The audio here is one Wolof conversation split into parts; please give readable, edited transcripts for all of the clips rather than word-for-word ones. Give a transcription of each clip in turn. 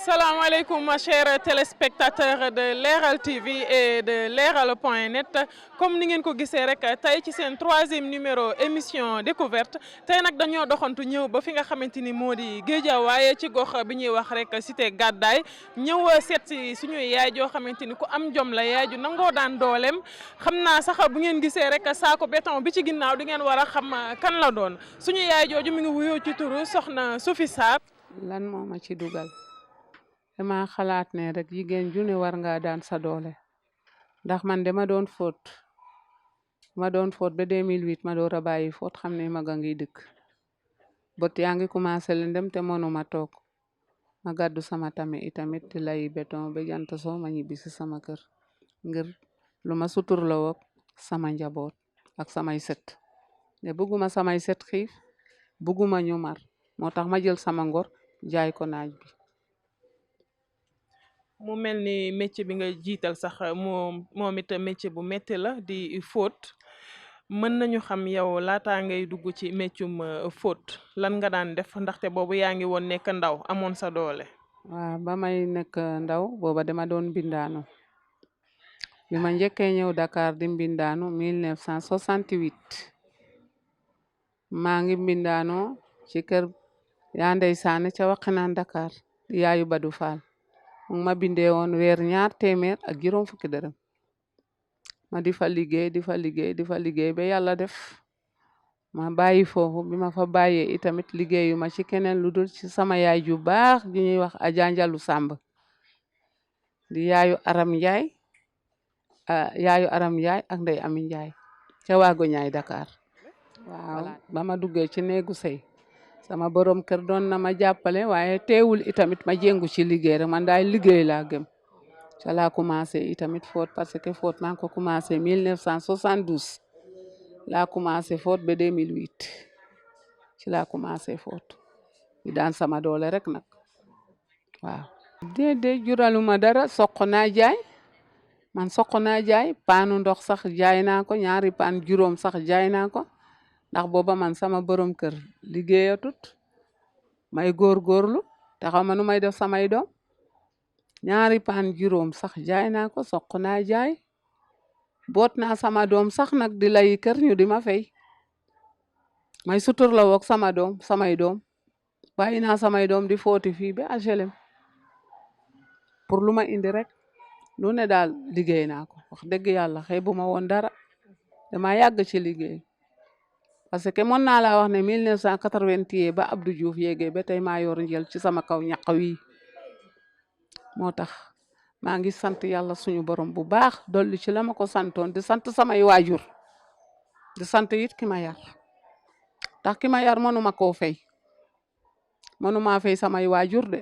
Salam alaikum, ma chers téléspectateurs de Leral TV et de Leral.net. Comme ni ngeen ko gisee rek tey ci seen troisième numéro émission découverte tey nag dañoo doxantu ñëw ba fi nga xamante ni moo di Guédiawaye ci gox bi ñuy wax rek cité Gàddaay ñëw seet si suñuy yaay joo xamante ni ku am jom la yaay ju nangoo daan dooleem xam naa sax bu ngeen gisee rek saako béton bi ci ginnaaw di ngeen war a xam kan la doon suñu yaay jooju mi ngi wuyoo ci turu soxna Sophie Sarr. lan moo ma ci dugal dama xalaat ne rek jigéen ju ne war nga daan sa doole ndax man dama doon fóot ba 2008 ma door a bàyyi fóot xam ne maga ngi dëkk bot yaa ngi commencé leen dem te mënuma toog ma gàddu sama tame itamit di lay béton ba jant soo ma ñibbi si sama kër ngir lu ma sutur la wok sama njaboot ak samay set ne bëgguma samay set xiif bëgguma ñu mar moo tax ma jël sama ngor jaay ko naaj bi. mu mel ni métier bi nga jiital sax moom it métier bu métti la di fóot mën nañu xam yow laataa ngay dugg ci métium fóot lan nga daan def ndaxte boobu yaa ngi woon nekk ndaw amoon sa doole. waaw ba may nekk ndaw booba dama doon bindaanu bi ma njëkkee ñëw Dakar di bindaanu 1968 maa ngi bindaanoo ci kër yaa ndey saane ca Wakhinane Dakar yaayu Badou Fall ma bindee woon weer 200 fukki dërëm ma di fa liggéey ba yàlla def ma bàyyi foofu bi ma fa bàyyee itamit liggéeyu ma ci keneen lu dul ci sama yaay ju baax ju ñuy wax Adja Njalu Sàmb di yaayu Aram Njaay ak Ndey Ami Njaay ca waago ñaay Dakar waaw ba ma duggee ci néegu sëy sama borom kër doon na ma jàppale waaye teewul itamit ma jéngu ci liggéey rek man daay liggéey laa gëm ca laa commencé itamit fóot parce que fóot maa ngi ko commencé 1972 laa commencé fóot ba 2008 ci laa commencé fóot di daan sama doole rek nag waaw. déedéet juraluma dara soq naa jaay paanu ndox sax jaay naa ko ñaari paan juróom sax jaay naa ko. ndax booba man sama borom kër liggéeyatut may góorgóorlu te xaw ma nu may def samay doom ñaari paan juróom sax jaay naa ko soq naa jaay boot naa sama doom sax nag di lay kër ñu di ma fay may sutur la woog samay doom bàyyi naa samay doom di footi fii ba HLM pour lu ma indi rek lu ne daal liggéey naa ko wax dëgg yàlla xeebu ma woon dara dama yàgg ci liggéey parce que mën naa laa wax ne 1980 ba Abdou Diouf yéegee ba tey maa yor njël ci sama kaw ñaq wi moo tax maa ngi sant yàlla suñu borom bu baax dolli ci la ma ko santoon di sant samay waajur di sant it ki ma yar ndax ki ma yar mënuma koo fay mënuma fay samay waajur de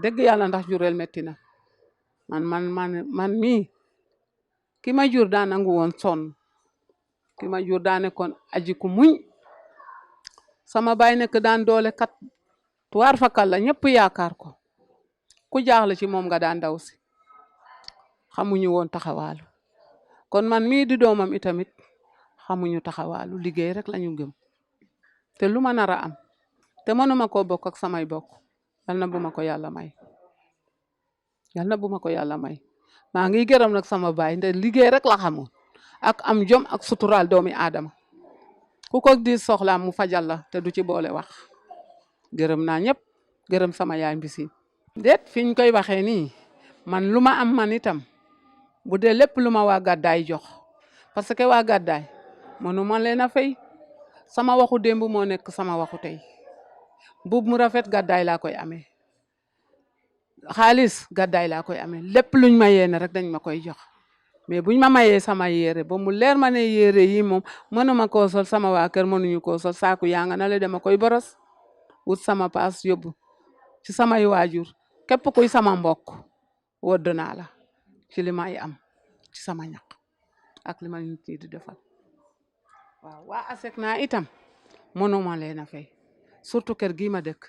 dëgg yàlla ndax jureel metti na man mii ki ma jur daa nangu woon sonn ki ma jur daa nekkoon aji ku muñ sama baay nekk daan doole kat tuwaar fakal la ñëpp yaakaar ko ku jaaxle ci moom nga daan daw si xamuñu woon taxawaalu kon man mii di doomam itamit xamuñu taxawaalu liggéey rek lañu gëm te lu ma nar a am te mënuma koo bokk ak samay bokk yal na bu ma ko yàlla may maa ngi gërëm nag sama baay nde liggéey rek la xamoon ak am jom ak suturaal doomi aadama ku ko di soxlaam mu fajal la te du ci boole wax gërëm naa ñëpp gërëm sama yaay mbisi déet fi ñu koy waxee nii man lu ma am man itam bu dee lépp lu ma waa Gàddaay jox parce que waa Gàddaay mënu ma leen a fay sama waxu démb moo nekk sama waxu tey mbubb mu rafet Gàddaay laa koy amee xaalis Gàddaay laa koy amee lépp luñ ma yéene rek dañ ma koy jox mais buñ ma mayee sama yére ba mu leer ma ne yére yi moom mënuma koo sol sama waa kër mënuñu koo sol saaku yaa nga na le dama koy boros wut sama paas yóbbu ci samay waajur képp kuy sama mbokk wodd naa la ci li may am ci sama ñaq ak li ma nit ñi di defal waaw waa ASEC naa itam mënuma leen a fay surtout kër gi ma dëkk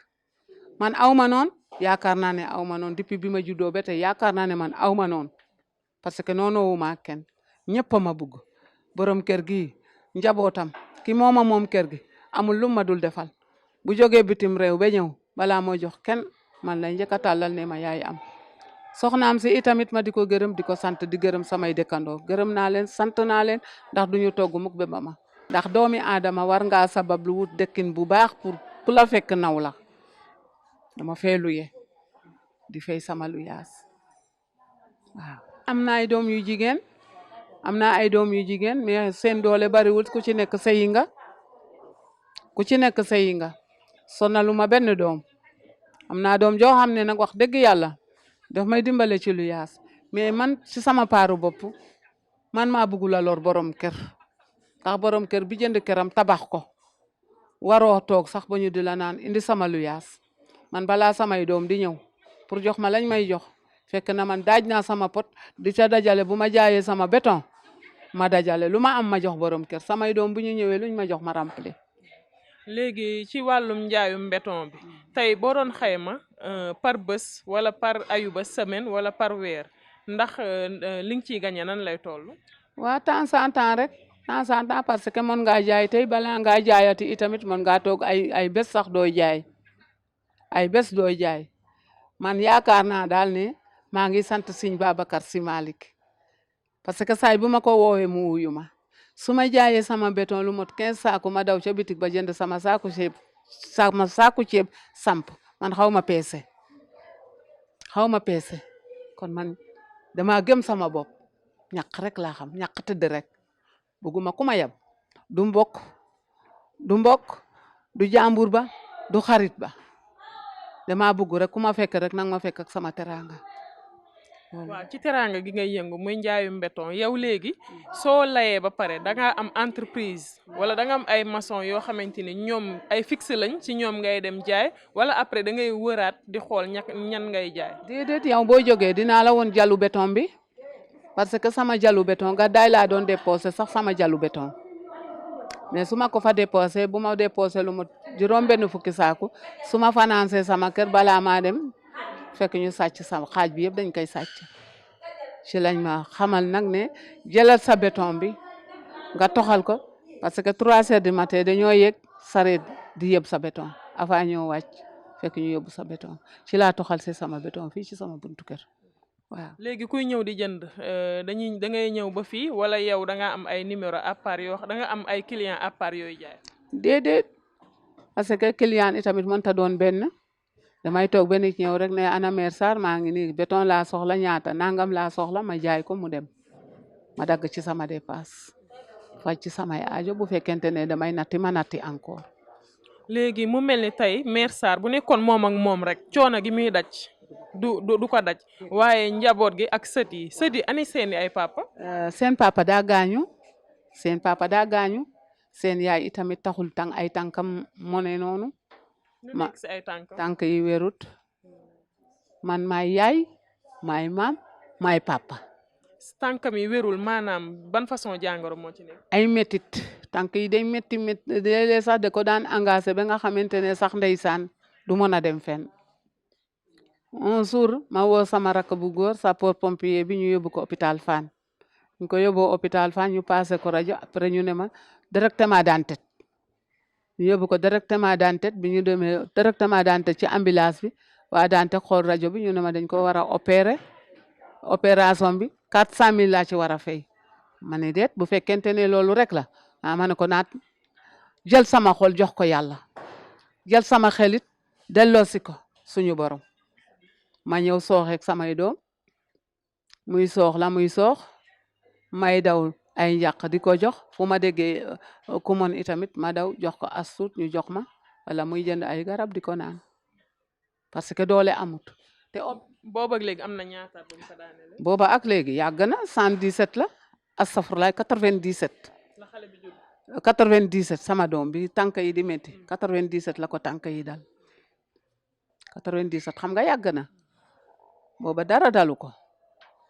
man aw ma noon yaakaar naa ne aw ma noon depuis bi ma juddoo ba tey yaakaar naa ne man aw ma noon parce que noonu ma kenn ñëpp ma bugg borom kër gi njabootam ki moom kër gi amul lu ma dul defal bu jógee bitim réew ba ñëw balaa moo jox kenn man lay njëkk a tàllal ne ma yaay am soxnaam si itamit ma di ko gërëm di ko sant di gërëm samay dëkkandoo gërëm naa leen sant naa leen ndax duñu togg mukk ba ba ma ndax doomi aadama war ngaa sabab lu wut dëkkin bu baax pour ku la fekk naw la dama fee luye di fay sama lu yaas waaw am na ay doom yu jigéen mais seen doole bariwul ku ci nekk sëyi nga sonaluma benn doom am naa doom joo xam ne nag wax dëgg yàlla daf may dimbale ci lu yaas mais man ci sama paaru bopp man maa bëggula lor borom kër ndax borom kër bi jënd këram tabax ko waroo toog sax ba ñu di la naan indi sama lu yaas man balaa samay doom di ñëw pour jox ma lañ may jox fekk na man daaj naa sama pot di ca dajale bu ma jaayee sama béton ma dajale lu ma am ma jox borom kër samay doom bu ñu ñëwee luñ ma jox ma rempli léegi ci wàllum njaayum béton bi tey boo doon xayma par bés wala par ayuba semaine wala par weer ndax li nga ciy gagné nan lay toll. waa temps en temps rek temps en temps parce que mën ngaa jaay tey balaa ngaa jaayati itamit mën ngaa toog ay bés sax dooy jaay man yaakaar naa daal ne maa ngi sant Sëñ Babacar Sy Malick parce que saay bu ma ko woowee mu wuyu ma su ma jaayee sama béton lu mot 15 saaku ma daw ca bitik ba jënd sama saaku ceeb samp man xaw ma peese kon man dama gëm sama bopp ñaq rek laa xam ñaq tëdd rek bëgguma ku ma yab du mbokk du jàmbur ba du xarit ba dama bëgg rek ku ma fekk rek nang ma fekk ak sama teraanga. waaw ci teraanga gi ngay yëngu muy njaayum béton yow léegi soo layee ba pare da nga am entreprise wala da nga am ay maçon yoo xamante ni ñoom ay fixe lañ ci ñoom ngay dem jaay wala après da ngay wëraat di xool ñan ngay jaay. déedéet yow boo jógee dinaa la woon jalu béton bi parce que sama jalu béton Gàddaay laa doon déposé sax sama jalu béton mais su ma ko fa déposé bu ma déposé lu mu juróom-benn fukki saaku su ma financé sama kër balaa maa dem. fekk ñu sàcc sama xaaj bi yëpp dañ koy sàcc ci lañ ma xamal nag ne jëlal sa béton bi nga toxal ko parce que 3 heures du matin dañoo yëg sareet di yëb sa béton avant ñoo wàcc fekk ñu yóbbu sa béton ci laa toxal si sama béton fii ci sama buntu kër waaw. léegi kuy ñëw di jënd da ngay ñëw ba fii wala yow da nga am ay numéro à part yoo da nga am ay client à part yooyu jaay. déedéet parce que client itamit mënta doon benn. damay toog ba nit ñëw rek ne ana mère Sarr maa ngi nii béton laa soxla ñaata nangam laa soxla ma jaay ko mu dem ma dagg ci sama dépasse faj ci samay aajo bu fekkente ne damay natti ma natti encore. léegi mu mel ni tey mère Sarr bu nekkoon moom ak moom rek coono gi muy daj du ko daj waaye njaboot gi ak sët yi ani seeni ay papa. seen papa daa gaañu seen yaay itamit taxul ay tànkam moo ne noonu. tànk yi wérut man maay yaay maay maam maay papa. tànkam yi wérul maanaam ban façon jàngoro moo ci nekk. ay métit tànk yi day métti léeg-léeg sax de ko daan engagé ba nga xamante ne sax ndeysaan du mën a dem fenn un jour ma woo sama rakk bu góor sapeur pompier bi ñu yóbbu ko hôpital Fann ñu ko yóbboo hôpital Fann ñu passé ko rajo après ñu ne ma directement Dantec ñu yóbbu ko directement Dantec bi ñu demee directement Dantec ci ambulance bi waa Dantec xool rajo bi ñu ne ma dañ ko war a opération bi 400 000 laa ci war a fay ma ne déet bu fekkente ne loolu rek la ma ne ko naat jël sama xol jox ko yàlla jël sama xelit delloosi ko suñu borom ma ñëw sooxeeg samay doom muy soox may daw ay njàq di ko jox fu ma déggee ku mon itamit ma daw jox ko as tuut ñu jox ma wala muy jënd ay garab di ko naan parce que doole amut te booba ak léegi am na ñaata bu mu ko daanele. booba ak léegi yàgg na 117 la astafurlaay 97. la xale bi judd. 97 sama doom bi tànk yi di métti 97 la ko tànk yi dal 97 xam nga yàgg na booba dara dalu ko.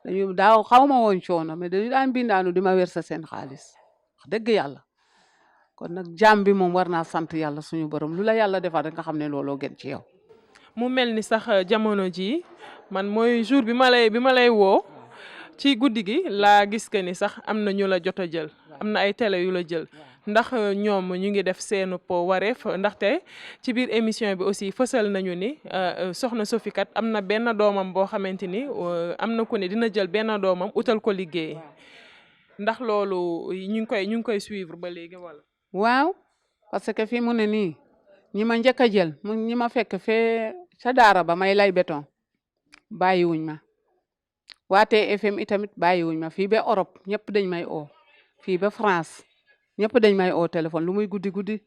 dañu daaw xaw ma woon coono mais dañu daan bindaanu di ma wersa seen xaalis wax dëgg yàlla kon nag jaam bi moom war naa sant yàlla suñu borom lu la yàlla defal rek nga xam ne looloo gën ci yow. mu mel ni sax jamono ji man mooy jour bi ma lay woo ci guddi gi laa gis que ni sax am na ñu la jot a jël am na ay télé yu la jël ndax ñoom ñu ngi def seenu po wareef ndaxte ci biir émission bi aussi fësal nañu ni soxna Sophie kat am na benn doomam boo xamante ni am na ku ne dina jël benn doomam utal ko liggéey ndax loolu ñu ngi koy suivre ba léegi wala. waaw parce que fii mu ne nii ñi ma njëkk a jël ñi ma fekk fee ca daara ba may lay béton bàyyiwuñ ma waa TFM itamit bàyyiwuñ ma fii ba Europe ñëpp dañ may oo fii ba France ñëpp dañ may oo téléphone lu muy guddi guddi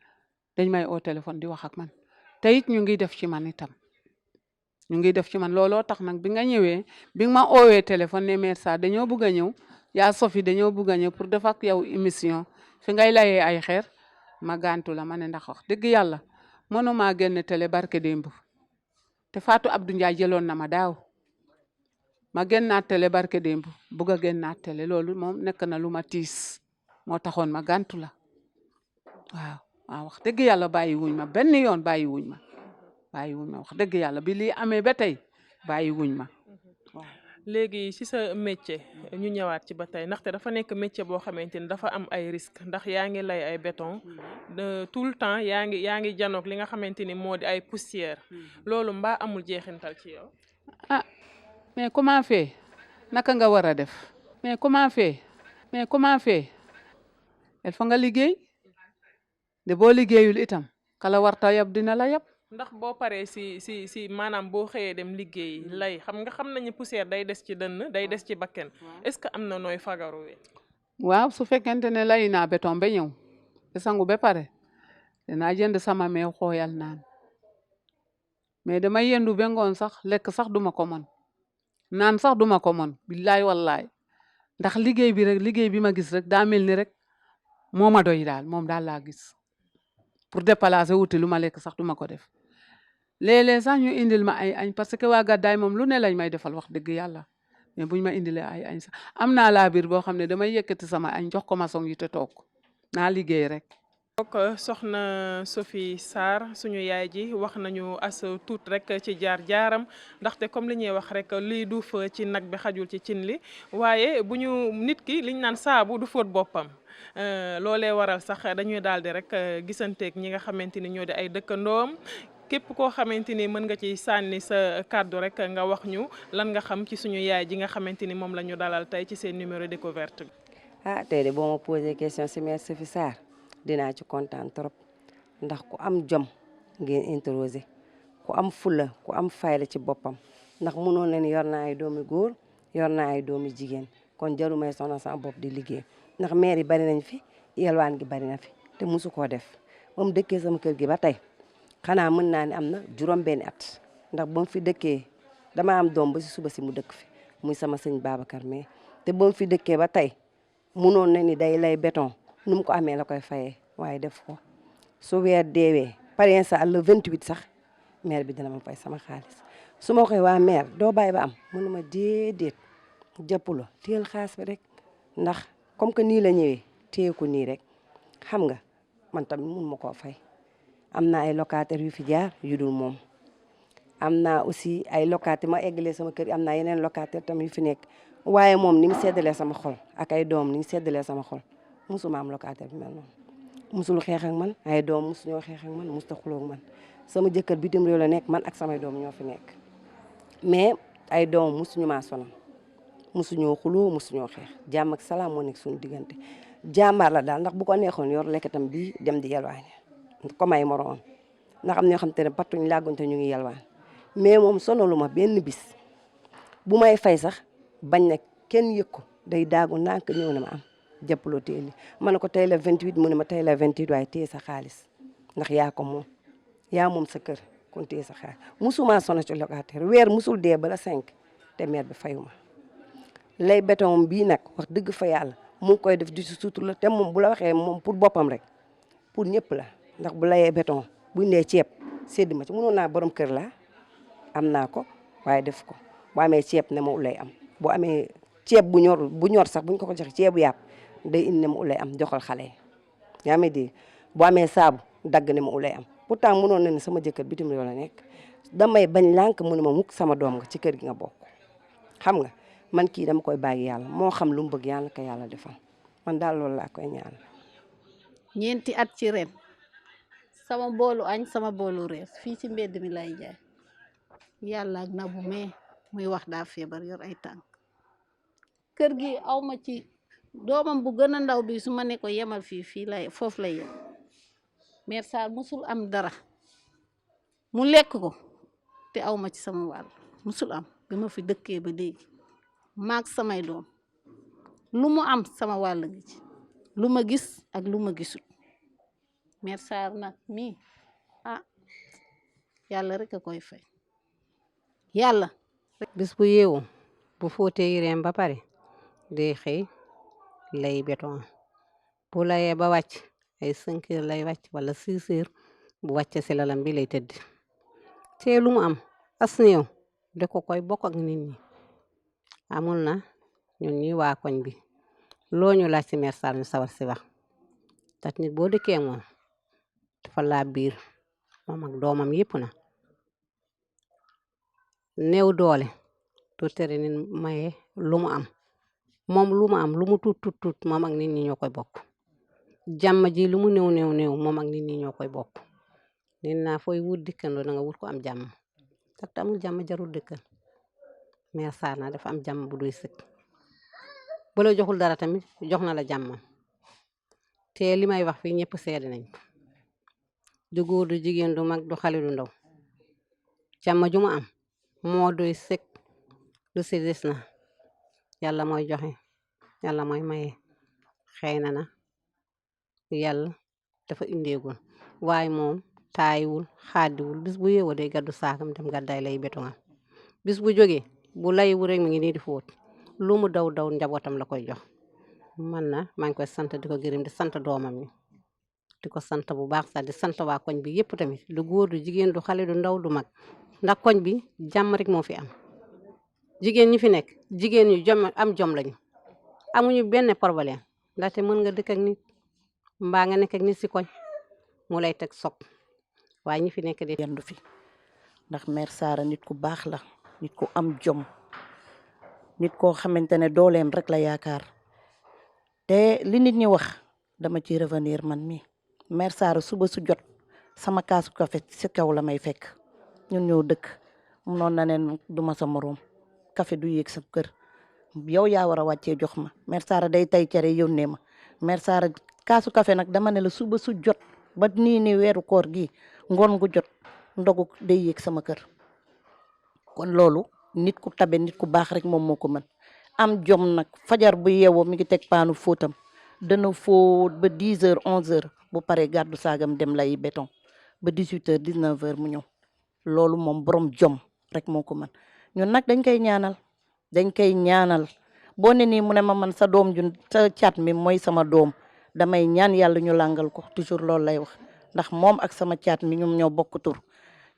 dañ may oo téléphone di wax ak man te it ñu ngi def ci man itam ñu ngi def ci man looloo tax nag bi nga ñëwee bi nga ma oowee téléphone ne mère Sarr dañoo bugg a ñëw yaa Sophie dañoo bugg a ñëw pour def ak yow émission fi ngay layee ay xeer ma gàntu la ma ne ndax wax dëgg yàlla mënumaa génn télé barke démb te Fatou Abdou Ndiaye jëloon na ma daaw ma génnaat télé barke démb bugg a génnaat télé loolu moom nekk na lu ma tiis moo taxoon ma gàntu la waaw wax dëgg yàlla bàyyi wuñ ma benn yoon bàyyi wuñ ma wax dëgg yàlla bi lii amee ba tey bàyyi wuñ ma waaw. léegi ci sa métier ñu ñëwaat ci ba tey ndaxte dafa nekk métier boo xamante ni dafa am ay risques ndax yaa ngi lay ay béton tout le temps yaa ngi janoog li nga xamante ni moo di ay poussière loolu mbaa amul jeexintal ci yow. mais comment fait naka nga war a def mais comment fait il faut nga liggéey de boo liggéeyul itam kala warta yab dina la yab. ndax boo paree si maanaam boo xëyee dem liggéey lay xam nañu poussière day des ci dënn day des ci bakken est-ce que am na nooy fagaru. waaw su fekkente ne lay naa béton ba ñëw te sangu ba pare dinaa jënd sama meew xooyal naan mais damay yendu ba ngoon sax lekk sax duma ko mën naan sax duma ko mën billaay wallaay ndax liggéey bi ma gis rek daa mel ni rek moo ma doy daal moom daal laa gis pour déplacer wuti lu ma lekk sax duma ko def léeg-léeg sax ñu indil ma ay añ parce que waa gàddaay moom lu ne lañ may defal wax dëgg yàlla mais buñ ma indilee ay añ sax am naa laa biir boo xam ne damay yëkkati sama añ jox ko maçon yi te toog naa liggéey rek. donc soxna Sophie Sarr suñu yaay ji wax nañu as tuut rek ci jaar-jaaram ndaxte comme li ñuy wax rek lii duuf ci nag bi xajul ci cin li waaye bu ñu nit ki liñ naan saabu du fóot boppam loolee waral sax dañuy daal di rek gisanteeg ñi nga xamante ni ñoo di ay dëkkandoom képp koo xamante ni mën nga ci sànni sa kàddu rek nga wax ñu lan nga xam ci suñu yaay ji nga xamante ni moom la ñu dalal tey ci seen numéro découverte bi. tey de boo ma posé question si mère Sophie Sarr dinaa ci kontaan trop ndax ku am jom ngeen interroger ku am fula ku am fayda ci boppam ndax mënoon leen yor naa ay doomi góor yor naa ay doomi jigéen kon jaru may sonal sama bopp di liggéey ndax maire yi bari nañ fi yelwaan gi bari na fi te musu koo def ba mu dëkkee sama kër gi ba tey xanaa mën naa ne am na juróom-benni at ndax ba mu fi dëkkee dama am doom ba si suba si mu dëkk fi muy sama sëñ Babacar mais te ba mu fi dëkkee ba tey mënoon na ni day lay béton nu mu ko amee la koy fayee waaye def ko su weer deewee par exemple le 28 sax maire bi dina ma fay sama xaalis su ma koy waa maire doo bàyyi ba am mënu ma déedéet jàpp la téyel xaalis bi rek ndax comme que nii la ñëwee téye ko nii rek xam nga man tamit mun ma koo fay am na ay locataires yu fi jaar yu dul moom am naa aussi ay locataires ma eggalee sama kër am naa yeneen locataires tamit yu fi nekk waaye moom ni mu seddalee sama xol ak ay doom ni mu seddalee sama xol musuma am locataire bi mel noonu musul xeex ak man ay doom musuñoo xeex ak man musta xuloo ak man sama jëkkër bitim réew la nekk man ak samay doom ñoo fi nekk mais ay doom musuñu maa sonal musuñoo xuloo musuñoo xeex jàmm ak salaam moo nekk suñu diggante jàmbaar la daal ndax bu ko neexoon yor lekkatam bii dem di yelwaani comme ay moroom ndax am ñoo xam te ne partuñ làgguñ te ñu ngi yelwaan mais moom sonalu ma benn bis bu may fay sax bañ na kenn yëg ko day daagu ndànk ñëw na ma am jàppaloo téye li ma ne ko tey la 28 mu ne ma tey la 28 waaye téye sa xaalis ndax yaa ko moom yaa moom sa kër kon téye sa xaalis musuma sonal ci locataire weer musul dee bala 5 te maire bi fayu ma lay béton bii nag wax dëgg fa yàlla mu ngi koy def di si sutur la te moom bu la waxee moom pour boppam rek pour ñëpp la ndax bu layee béton buñ nee ceeb sédd ma ci mënoon naa borom kër la am naa ko waaye def ko bu amee ceeb ne ma ulay am bu amee ceeb bu ñor sax buñ ko ko joxe ceebu yàpp day indi ne ma ulay am joxal xale yi yaa may dégg bu amee saabu dagg ne ma ulay am pourtant mënoon na ne sama jëkkër bitim réew la nekk damay bañ lànk mu ne ma mukk sama doom nga ci kër gi nga bokk xam nga man kii dama koy bàyyi yàlla moo xam lu mu bëgg yàlla ko yàlla defal man daal loolu laa koy ñaanal. ñeenti at ci ren sama boolu añ sama boolu reer fii ci mbedd mi lay jaay yàlla ak Nabou mais muy wax daa feebar yor ay tànk kër gi awma ci doomam bu gën a ndaw bi su ma ne ko yemal fii lay foofu lay yem Mère Sarr musul am dara mu lekk ko te awma ci sama wàll musul am bi ma fi dëkkee ba léegi maag samay doom lu mu am sama wàll ngi ci lu ma gis ak lu ma gisul Mère Sarr nag mii yàlla rek a koy fay yàlla bis bu yeewu bu fóotee yireem ba pare day xëy lay béton bu layee ba wàcc ay 5 heures lay wàcc wala 6 heures bu wàcce si lalam bi lay tëdd te lu mu am as néew da ko koy bokk ak nit ñi amul na ñun ñi waa koñ bi loo ñu laaj ci Mère Sarr ñu sawar si wax tax nit boo dëkkee moom dafa laa biir moom ak doomam yépp na néew doole du tere nit maye lu mu am moom lu mu am lu mu tuut moom ak nit ñi ñoo koy bokk jàmm ji lu mu néew moom ak nit ñi ñoo koy bokk nit naa fooy wut dikkandoo da nga wut ko am jàmm tax te amul jàmm jarul dëkkal Mère Sarr na dafa am jàmm bu doy sëkk bu la joxul dara tamit jox na la jàmmam te li may wax fii ñëpp seede nañ ko du góor du jigéen du mag du xale du ndaw jàmm ju mu am moo doy sëkk lu si des na yàlla mooy joxe yàlla mooy maye xëy na yàlla dafa indeegul waaye moom taayiwul xaadiwul bis bu yeewoo day gaddu saakam dem gàddaay lay béton bis bu jógee bu layiwu rek mi ngi nii di fóot lu mu daw njabootam la koy jox maa ngi koy sant di ko gërëm di sant doomam mi di ko sant bu baax sax di sant waa koñ bi yëpp tamit du góor du jigéen du xale du ndaw du mag ndax koñ bi jàmm rek moo fi am jigéen ñi fi nekk jigéen ñu jom lañu amuñu benn problème ndaxte mën nga dëkk ak nit mbaa nga nekk ak nit si koñ mu lay teg sopp waaye ñi fi nekk di yendu fi ndax Mère Sarr nit ku baax la nit ku am jom nit koo xamante ne dooleem rek la yaakaar te li nit ñi wax dama ci revenir man mi Mère Sarr suba su jot sama kaasu café ci kaw la may fekk ñun ñoo dëkk munoon na ne duma sa moroom café du yéeg sa kër yow yaa war a wàccee jox ma Mère Sarr day tay cere yónnee ma Mère Sarr kaasu café nag dama ne la suba su jot ba nii weeru koor gi ngoon gu jot ndogu day yéeg sama kër kon loolu nit ku tabe nit ku baax rek moom moo ko mën am jom nag fajar bu yeewoo mi ngi teg paanu fóotam dana fóot ba 10 heures 11 heures bu paree gàddu saagam dem lay béton ba 18 heures 19 heures mu ñëw loolu moom borom jom rek moo ko mën ñun nag dañ koy ñaanal boo ne nii mu ne ma man sa doom ju sa caat mi mooy sama doom damay ñaan yàlla ñu làngal ko toujours loolu lay wax ndax moom ak sama caat mi ñoom ñoo bokk tur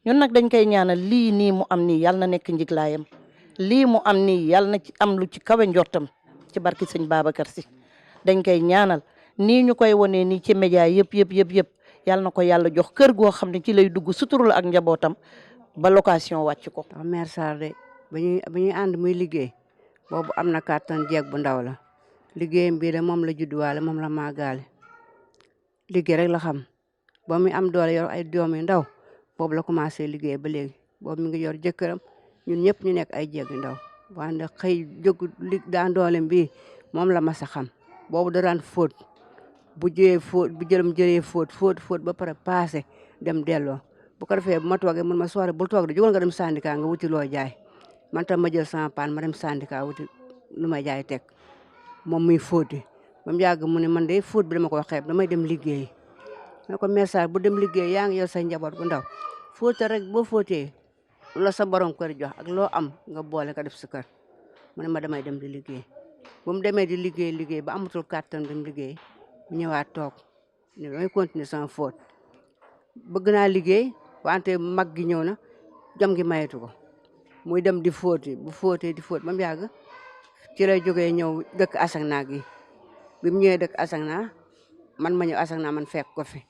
ñun nag dañ koy ñaanal lii nii mu am nii yàlla na nekk njiglaayam lii mu am nii yàlla na ci am lu ci kawe njortam ci barki sëñ Babacar Si dañ koy ñaanal nii ñu koy wonee nii ci média yëpp yàlla na ko yàlla jox kër goo xam ne ci lay dugg suturul ak njabootam ba location wàcc ko. Mère Sarr de ba ñuy ànd muy liggéey boobu am na kàttan jeeg bu ndaw la liggéeyam bii de moom la judduwaale moom la màggaale liggéey rek la xam ba muy am doole yor ay doom yu ndaw boobu la commencé liggéey ba léegi boobu mi ngi yor jëkkëram ñun ñëpp ñu nekk ay jeeg yu ndaw wante xëy jóg daan doolem bii moom la mas a xam boobu da daan fóot bu jëree fóot ba pare passé dem delloo bu ko defee bu ma toogee mun ma soore bul toog de jógal nga dem syndicat nga wuti loo jaay man tam ma jël sama paan ma dem syndicat wuti lu may jaay teg moom muy fóoti ba mu yàgg mu ne man de fóot bi dama ko xeeb damay dem liggéey ne ko Mère Sarr bu dem liggéey yaa ngi yor sa njaboot bu ndaw fóote rek boo fóotee la sa borom kër jox ak loo am nga boole nga def sa kër mu ne ma damay dem di liggéey bu mu demee di liggéey ba amatul kàttan dem liggéey mu ñëwaat toog ne damay continuer sama fóot bëgg naa liggéey wante mag gi ñëw na jom gi mayetu ko muy dem di fóoti bu fóotee di fóot ba mu yàgg ci lay jógee ñëw dëkk Asegna gi bi mu ñëwee dëkk Asegna man ma ñëw Asegna man fekk ko fi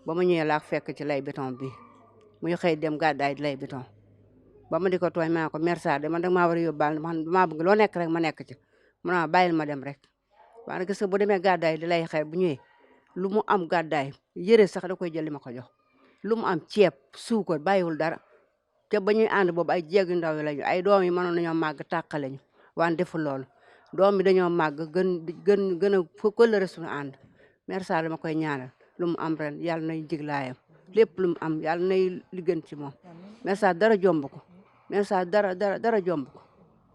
ba ma ñëwee laa fekk ci lay béton bi muy xëy dem gàddaay di lay béton ba ma di ko tooñ ma ne ko Mère Sarr de man dag maa war a yóbbaal man damaa bëgg loo nekk rek ma nekk ci mu ne ma bàyyil ma dem rek waaye gis nga bu demee gàddaay di lay xëy bu ñëwee lu mu am gàddaay yëre sax da koy jël li ma ko jox lu mu am ceeb suukar bàyyiwul dara te ba ñuy ànd boobu ay jéeg yu ndaw yi lañu ay doom yi mënoon nañoo màgg tàqale ñu waan deful loolu doom yi dañoo màgg gën a fa kóllëre suñu ànd mère Sarr dama koy ñaanal lu mu am ren yàlla nay jiglaayam lépp lu mu am yàlla nay li gën ci moom mère Sarr dara jomb ko mère Sarr dara jomb ko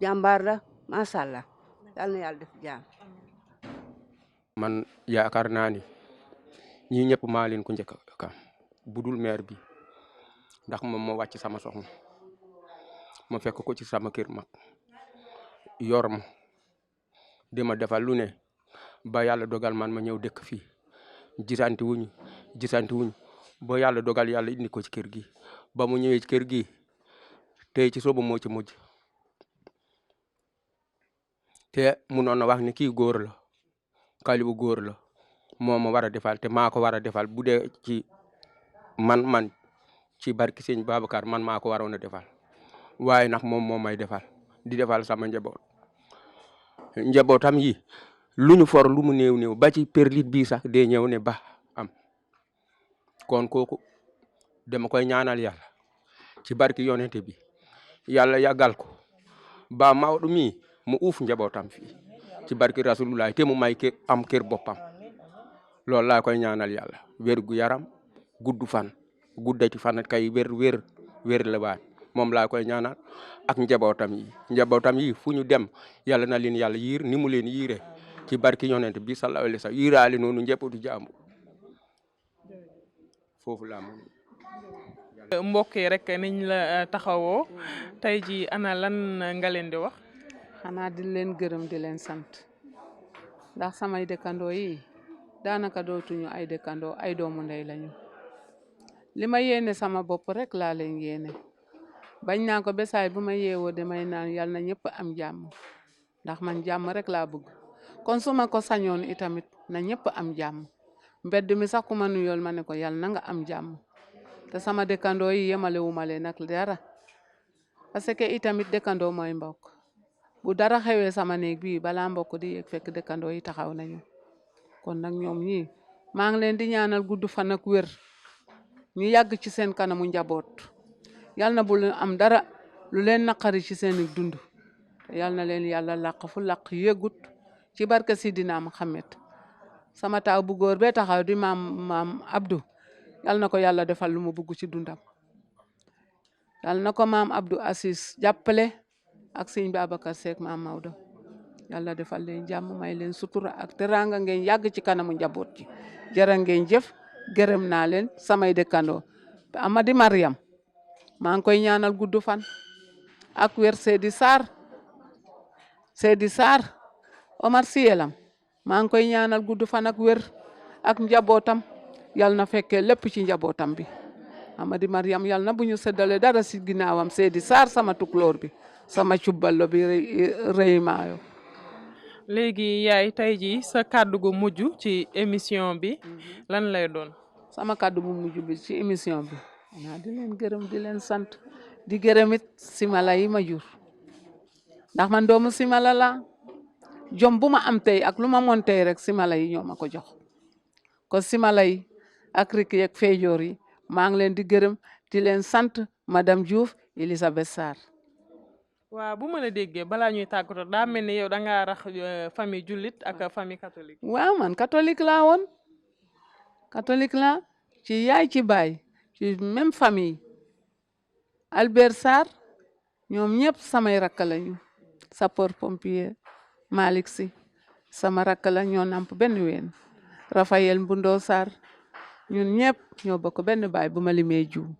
jàmbaar la macha allah yàlla na yàlla def jaam. man yaakaar naa ni ñii ñëpp maa leen ko njëkk a kam budul maire bi ndax moom moo wàcc sama soxna ma fekk ko ci sama kër mag yor ma dima defal lu ne ba yàlla dogal man ma ñëw dëkk fii gisanti wuñu ba yàlla dogal yàlla indi ko ci kër gi ba mu ñëwee ci kër gi tey ci soobu moo ci mujj te munoon na wax ni kii góor la Kalibu góor la moo ma war a defal te maa ko war a defal bu dee ci man ci barki sëñ Babacar man maa ko waroon a defal waaye nag moom moo may defal di defal sama njabootam yi lu ñu for lu mu néew ba ci perlit bii sax dee ñëw ne ba am kon kooku dama koy ñaanal yàlla ci barki yonente bi yàlla yàggal ko ba Maodo mii mu uuf njabootam fii ci barki rasulullah te mu may am kër boppam loolu laa koy ñaanal yàlla wér gu yaram gudd fan guddati fan kay wér la baat moom laa koy ñaanal ak njabootam yi fu ñu dem yàlla na leen yàlla yiir ni mu leen yiire ci barki yonent bi sallallahu alayhi wa sallam yiiraale noonu njabootu jaamu foofu laa moom mbokk yi rek niñ la taxawoo tey ji ana lan nga leen di wax. xanaa di leen gërëm di leen sant ndax samay dëkkandoo yi daanaka dootuñu ay dëkkandoo ay doomu ndey lañu li ma yéene sama bopp rek laa leen yéene bañ naa ko besaay bu ma yeewoo damay naan yal na ñëpp am jàmm ndax man jàmm rek laa bëgg kon su ma ko sañoon itamit na ñëpp am jàmm mbedd mi sax ku ma nuyool ma ne ko yal na nga am jàmm te sama dëkkandoo yi yemalewu ma leen nag dara parce que itamit dëkkandoo mooy mbokk bu dara xewee sama néeg bii balaa mbokk di yegg fekk dëkkandoo yi taxaw nañu kon nag ñoom ñii maa ngi leen di ñaanal gudd fan ak wér ñu yàgg ci seen kanamu njaboot yal na bu am dara lu leen naqari ci seen dund yal na leen yàlla làq fu làq yëgut ci barke Sidina Muhammad sama taaw bu góor bee taxaw di maam Abdou yal na ko yàlla defal lu mu bugg ci dundam yal na ko maam Abdou Assis jàppale ak sëñ Babacar Seck maam Maodo yàlla defal leen jàmm may leen sutura ak teranga ngeen yàgg ci kanamu njaboot ji jërë ngeen jëf gërëm naa leen samay dëkkandoo Amady Mariam maa ngi koy ñaanal gudd fan ak wér Seydi Sarr Omar Sielam maa ngi koy ñaanal gudd fan ak wér ak njabootam yal na fekkee lépp ci njabootam bi Amady Mariam yal na bu ñu séddale dara si ginnaawam Seydi Sarr sama tukulóor bi sama cubballo bi rëy maayo léegi yaay tey ji sa kàddu gu mujj ci émission bi lan lay doon. sama kàddu bu mujj bi ci émission bi xanaa di leen gërëm di leen sant di gërëmit simala yi ma jur ndax man doomu simala la jom bu ma am tey ak lu ma moon tey rek simala yi ñoo ma ko jox ko simala yi ak riki ak feejoor yi maa ngi leen di gërëm di leen sant madame Diouf Elisabeth Sarr. waaw bu ma la déggee balaa ñuy tàggatoo daa mel ni yow da ngaa rax famille jullit ak famille catholique. waaw man catholique laa woon catholique laa ci yaay ci baay ci même famille Albert Sarr ñoom ñëpp samay rakk lañu sapeur pompier Malick Sy sama rakk la ñoo namp benn ween Raphaël Mbundo Sarr ñun ñëpp ñoo bokk benn baay bu ma limee juum